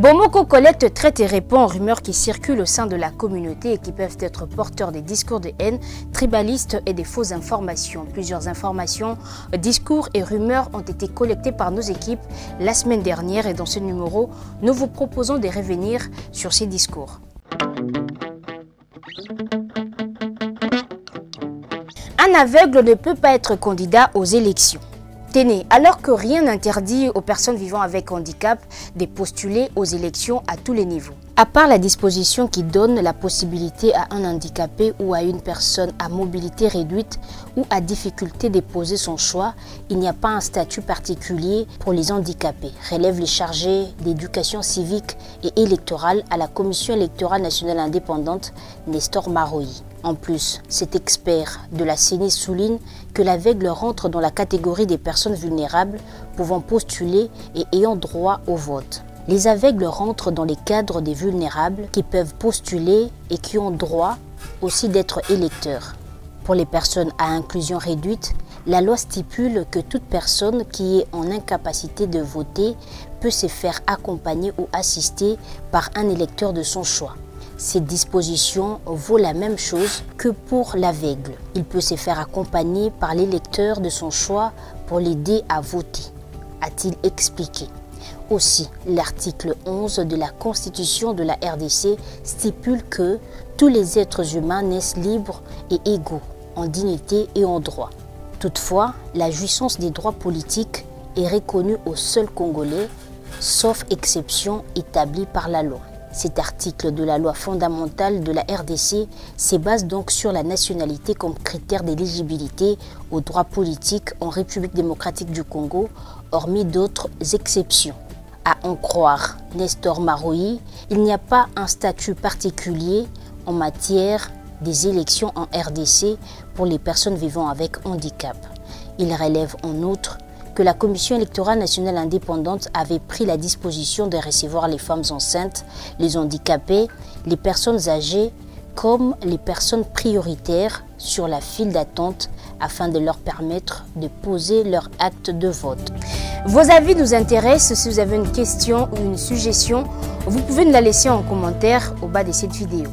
Bomoko collecte, traite et répond aux rumeurs qui circulent au sein de la communauté et qui peuvent être porteurs des discours de haine, tribalistes et des fausses informations. Plusieurs informations, discours et rumeurs ont été collectés par nos équipes la semaine dernière et dans ce numéro, nous vous proposons de revenir sur ces discours. Un aveugle ne peut pas être candidat aux élections. Tenez, alors que rien n'interdit aux personnes vivant avec handicap de postuler aux élections à tous les niveaux. À part la disposition qui donne la possibilité à un handicapé ou à une personne à mobilité réduite ou à difficulté de poser son choix, il n'y a pas un statut particulier pour les handicapés, relève les chargés d'éducation civique et électorale à la Commission électorale nationale indépendante, Nestor Maroyi. En plus, cet expert de la CENI souligne que l'aveugle rentre dans la catégorie des personnes vulnérables pouvant postuler et ayant droit au vote. Les aveugles rentrent dans les cadres des vulnérables qui peuvent postuler et qui ont droit aussi d'être électeurs. Pour les personnes à inclusion réduite, la loi stipule que toute personne qui est en incapacité de voter peut se faire accompagner ou assister par un électeur de son choix. Cette disposition vaut la même chose que pour l'aveugle. Il peut se faire accompagner par l'électeur de son choix pour l'aider à voter, a-t-il expliqué. Aussi, l'article 11 de la Constitution de la RDC stipule que tous les êtres humains naissent libres et égaux, en dignité et en droit. Toutefois, la jouissance des droits politiques est reconnue aux seuls Congolais, sauf exception établie par la loi. Cet article de la loi fondamentale de la RDC se base donc sur la nationalité comme critère d'éligibilité aux droits politiques en République démocratique du Congo, hormis d'autres exceptions. À en croire Nestor Maroyi, il n'y a pas un statut particulier en matière des élections en RDC pour les personnes vivant avec handicap. Il relève en outre que la Commission électorale nationale indépendante avait pris la disposition de recevoir les femmes enceintes, les handicapés, les personnes âgées comme les personnes prioritaires sur la file d'attente afin de leur permettre de poser leur acte de vote. Vos avis nous intéressent. Si vous avez une question ou une suggestion, vous pouvez nous la laisser en commentaire au bas de cette vidéo.